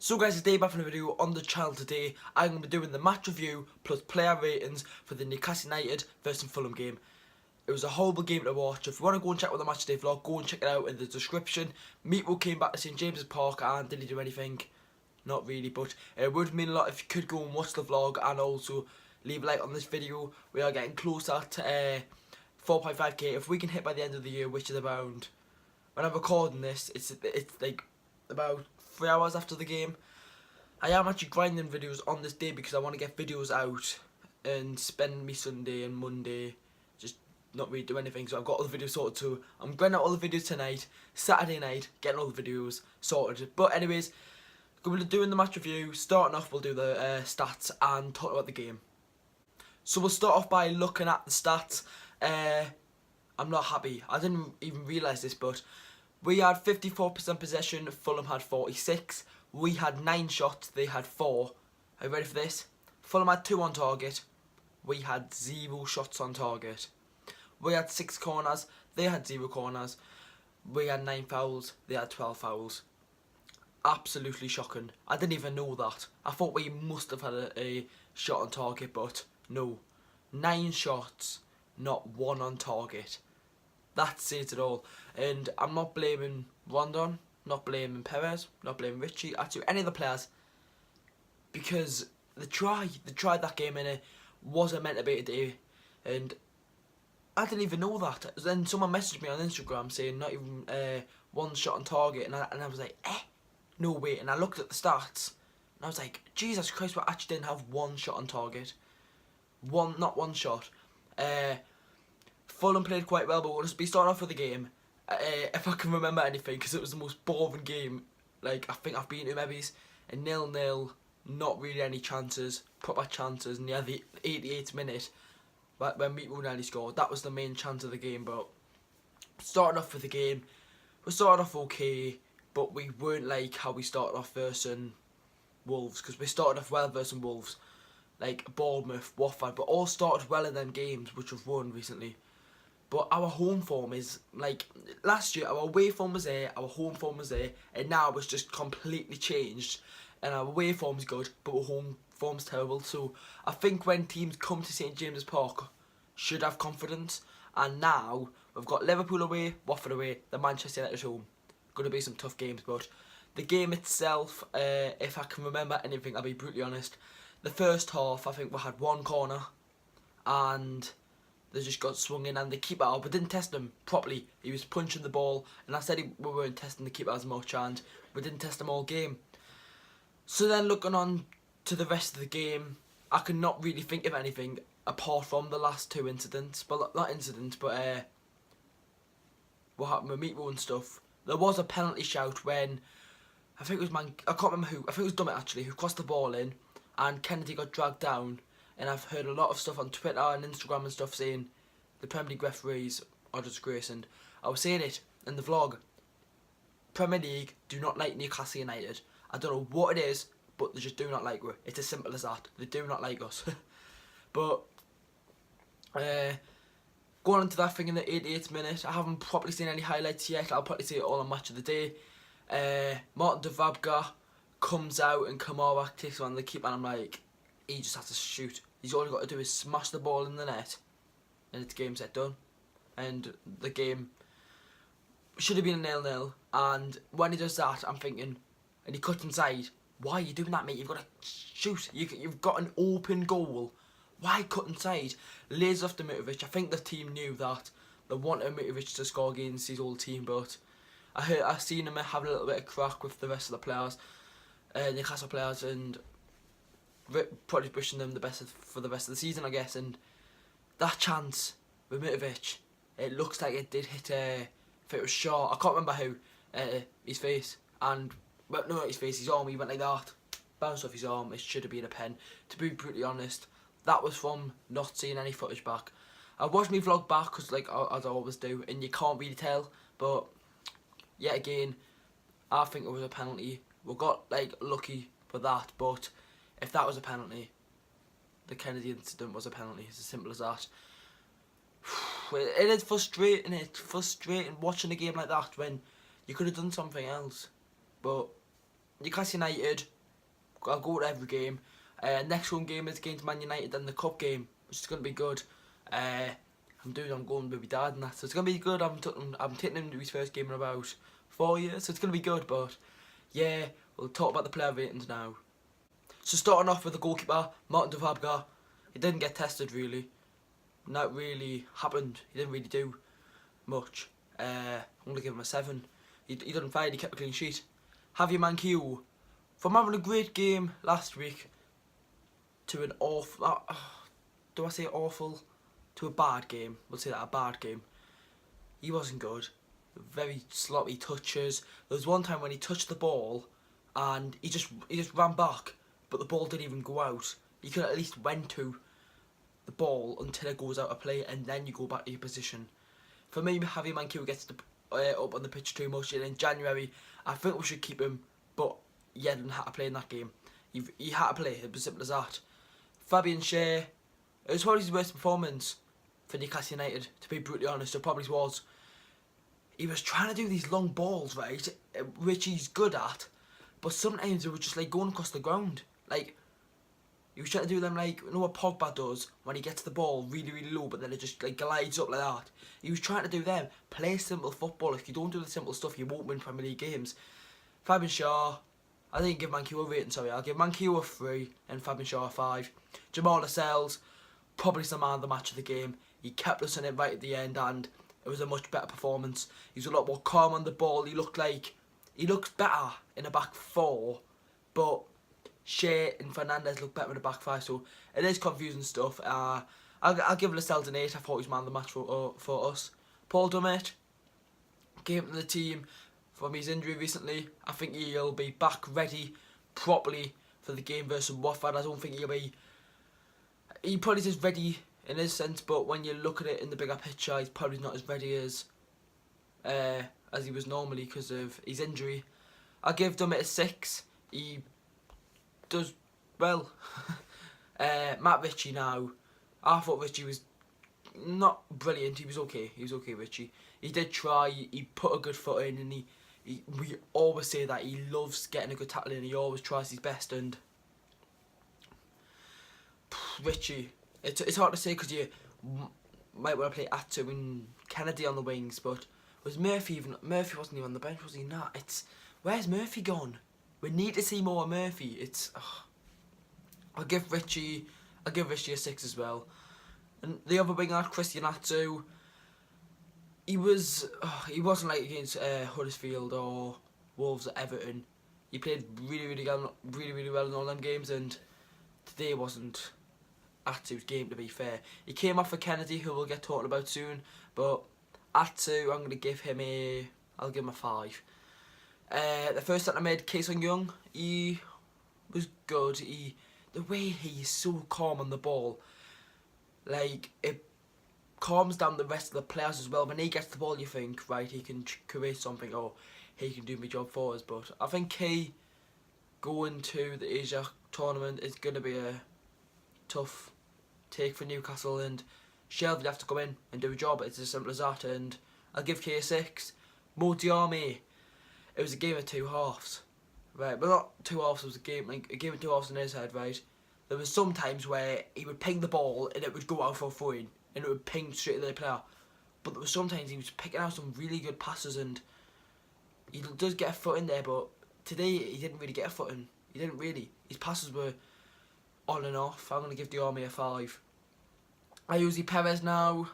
So guys, today back from the video on the channel. Today I'm going to be doing the match review plus player ratings for the Newcastle United versus Fulham game. It was a horrible game to watch. If you want to go and check out the match day vlog, go and check it out in the description. Meatwell came back to St James's Park and did he do anything? Not really, but it would mean a lot if you could go and watch the vlog and also leave a like on this video. We are getting closer to 4.5k. If we can hit by the end of the year, which is around, when I'm recording this, it's like about 3 hours after the game. I am actually grinding videos on this day because I want to get videos out and spend me Sunday and Monday just not really do anything. So I've got all the videos sorted too. I'm grinding out all the videos tonight, Saturday night, getting all the videos sorted. But anyways, we're doing the match review. Starting off, we'll do the stats and talk about the game. So we'll start off by looking at the stats. I'm not happy. I didn't even realise this, but we had 54% possession, Fulham had 46. We had 9 shots, they had 4. Are you ready for this? Fulham had 2 on target, we had 0 shots on target. We had 6 corners, they had 0 corners. We had 9 fouls, they had 12 fouls. Absolutely shocking. I didn't even know that. I thought we must have had a shot on target, but no. 9 shots, not 1 on target. That says it all. And I'm not blaming Rondon, not blaming Perez, not blaming Richie, actually any of the players, because they tried that game and it wasn't meant to be today. And I didn't even know that. Then someone messaged me on Instagram saying not even 1 shot on target, and I was like, no way. And I looked at the stats and I was like, Jesus Christ, we actually didn't have 1 shot on target. Not one shot. Fulham played quite well, but we'll just be starting off with the game. If I can remember anything, because it was the most boring game. Like, I think I've been to maybe a 0-0, not really any chances, proper chances, near the 88th minute, when Meatwell nearly scored. That was the main chance of the game, but starting off with the game, we started off okay, but we weren't like how we started off versus Wolves, because we started off well versus Wolves, like Bournemouth, Watford, but all started well in them games, which we've won recently. But our home form is, like, last year our away form was there, our home form was there, and now it's just completely changed. And our away form's good, but our home form's terrible. So I think when teams come to St James's Park, should have confidence. And now we've got Liverpool away, Watford away, the Manchester United at home. Going to be some tough games, but the game itself, if I can remember anything, I'll be brutally honest. The first half, I think we had 1 corner, and they just got swung in, and the keeper, we didn't test him properly. He was punching the ball, and I said we weren't testing the keeper as much, and we didn't test him all game. So then looking on to the rest of the game, I could not really think of anything apart from the last 2 incidents. Well, not incidents, but what happened with Meatwell and stuff. There was a penalty shout when, I think it was I can't remember who, I think it was Dummett actually, who crossed the ball in, and Kennedy got dragged down. And I've heard a lot of stuff on Twitter and Instagram and stuff saying the Premier League referees are a disgrace. And I was saying it in the vlog. Premier League do not like Newcastle United. I don't know what it is, but they just do not like us. It's as simple as that. They do not like us. But going into that thing in the 88th minute, I haven't properly seen any highlights yet. I'll probably see it all on Match of the Day. Martin Dubravka comes out and Kamara takes on the keeper, and I'm like, he just has to shoot. He's all he's got to do is smash the ball in the net, and it's game set done. And the game should have been a 0-0. And when he does that, I'm thinking, and he cuts inside. Why are you doing that, mate? You've got to shoot. You've got an open goal. Why cut inside? Lays off to Mitrovic. I think the team knew that they wanted Mitrovic to score against his old team, but I seen him have a little bit of crack with the rest of the players, Newcastle players, and probably wishing them the best for the rest of the season, I guess. And that chance with Mitrovic, it looks like it did hit, if it was Shaw, I can't remember who, his face, and, well, no, not his face, his arm. He went like that, bounced off his arm. It should have been a pen. To be brutally honest, that was from not seeing any footage back. I watched my vlog back, because, like, as I always do, and you can't really tell, but yet again, I think it was a penalty. We got, like, lucky for that, but if that was a penalty, the Kennedy incident was a penalty. It's as simple as that. It is frustrating. It's frustrating watching a game like that when you could have done something else. But Newcastle United I'll go to every game. Next home game is against Man United and the cup game, which is going to be good. I'm going with my dad and that, so it's going to be good. I'm taking him to his first game in about 4 years, so it's going to be good. But yeah, we'll talk about the player ratings now. So starting off with the goalkeeper, Martin Dovabka. He didn't get tested really. That really happened. He didn't really do much. I'm going to give him a 7. He didn't fight, he kept a clean sheet. Javier Manquillo, from having a great game last week to an awful, do I say awful? To a bad game. We'll say that, a bad game. He wasn't good. Very sloppy touches. There was one time when he touched the ball and he just ran back, but the ball didn't even go out. You could at least went to the ball until it goes out of play and then you go back to your position. For me, Javier Manquillo gets up on the pitch too much, and in January I think we should keep him, but he didn't have to play in that game. He had to play, it was simple as that. Fabian Schär, it was probably his worst performance for Newcastle United, to be brutally honest. It probably was. He was trying to do these long balls, right, which he's good at, but sometimes they were just like going across the ground. Like, he was trying to do them like, you know what Pogba does when he gets the ball really, really low, but then it just like glides up like that. He was trying to do them. Play simple football. If you don't do the simple stuff, you won't win Premier League games. Fabian Schär, I didn't give Manquillo a rating, sorry. I'll give Manquillo a 3 and Fabian Schär a 5. Jamal Lascelles, probably the man of the match of the game. He kept us in it right at the end, and it was a much better performance. He was a lot more calm on the ball. He looked better in a back 4, but Shea and Fernandez look better in the back 5, so it is confusing stuff. I'll give Lascelles an 8. I thought he was man of the match for us. Paul Dummett came to the team from his injury recently. I think he'll be back ready properly for the game versus Watford. I don't think he probably is ready in his sense, but when you look at it in the bigger picture, he's probably not as ready as he was normally because of his injury. I'll give Dummett a 6. He does well. Matt Ritchie now. I thought Ritchie was not brilliant. He was okay. Ritchie. He did try. He put a good foot in, and we always say that he loves getting a good tackle in. He always tries his best. And Ritchie, it's hard to say because you might want to play Atsu and Kennedy on the wings, but was Murphy even? Murphy wasn't even on the bench, was he? Not. Where's Murphy gone? We need to see more Murphy. I'll give Ritchie a 6 as well. And the other winger, Christian Atsu, he wasn't like against Huddersfield or Wolves or Everton. He played really well in all them games, and today wasn't Atsu's game, to be fair. He came off for Kennedy, who we'll get talking about soon, but Atsu, I'll give him a 5. The first that I made, Kaesung Young, he was good. The way he's so calm on the ball, like, it calms down the rest of the players as well. When he gets the ball, you think, right, he can create something, or he can do my job for us. But I think he going to the Asia tournament is going to be a tough take for Newcastle, and Shelby have to come in and do a job. It's as simple as that. And I'll give K a 6. Mo Diarmi, it was a game of 2 halves, right? But not 2 halves. It was a game of 2 halves in his head, right? There was some times where he would ping the ball and it would go out for a throw-in, and it would ping straight to the player. But there was sometimes he was picking out some really good passes, and he does get a foot in there. But today he didn't really get a foot in. He didn't really. His passes were on and off. I'm gonna give the Army a 5. Ayuso Perez now.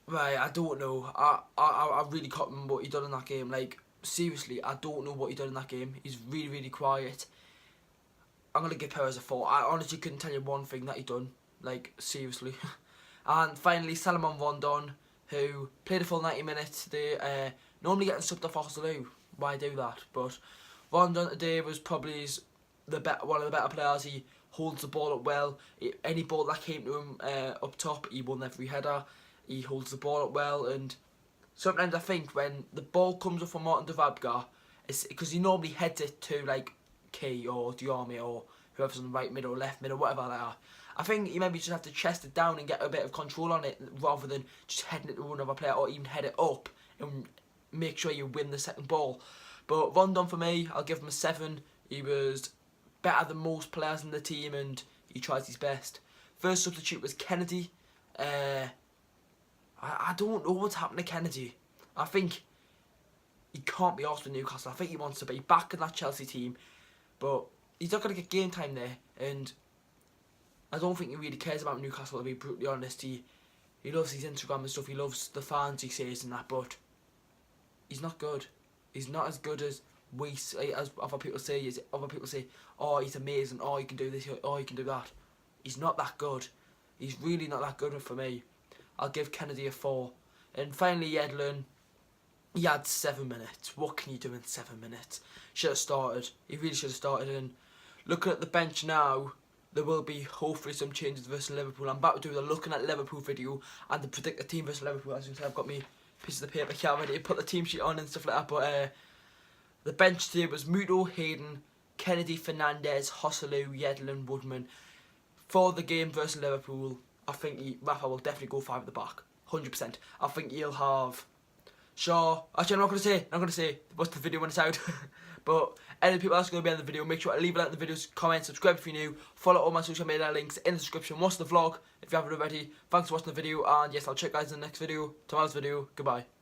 Right, I don't know. I really can't remember what he done in that game. Like, seriously, I don't know what he done in that game. He's really quiet. I'm going to give Perez a 4. I honestly couldn't tell you one thing that he done. Like, seriously. And finally, Salomon Rondon, who played a full 90 minutes today. Normally getting subbed off Oxley. Why do that? But Rondon today was probably one of the better players. He holds the ball up well. Any ball that came to him up top, he won every header. He holds the ball up well, and sometimes I think when the ball comes up from Martin Dovabka, it's because he normally heads it to like Key or Diarmi or whoever's on the right middle, left middle, whatever they are. I think you maybe just have to chest it down and get a bit of control on it rather than just heading it to another player, or even head it up and make sure you win the second ball. But Rondon for me, I'll give him a 7. He was better than most players in the team, and he tries his best. First substitute was Kennedy. I don't know what's happened to Kennedy. I think he can't be arsed with Newcastle. I think he wants to be back in that Chelsea team, but he's not going to get game time there, and I don't think he really cares about Newcastle, to be brutally honest. He loves his Instagram and stuff, he loves the fans, he says, and that, but he's not good. He's not as good as other people say. Other people say, oh, he's amazing, oh, he can do this, oh, he can do that. He's not that good. He's really not that good for me. I'll give Kennedy a 4. And finally, Yedlin, he had 7 minutes. What can you do in 7 minutes? Should have started. He really should have started. And looking at the bench now, there will be hopefully some changes versus Liverpool. I'm about to do the looking at Liverpool video and the predict the team versus Liverpool. As you can see, I've got me pieces of paper here ready to put the team sheet on and stuff like that. But the bench today was Muto, Hayden, Kennedy, Fernandez, Hosselu, Yedlin, Woodman. For the game versus Liverpool, I think Rafa will definitely go 5 at the back. 100%. I think he'll have Shaw. Actually, I'm not going to say what's the video when it's out. But any people that's going to be in the video, make sure to leave a like in the videos, comment, subscribe if you're new, follow all my social media links in the description, watch the vlog if you haven't already. Thanks for watching the video, and yes, I'll check you guys in the next video, tomorrow's video. Goodbye.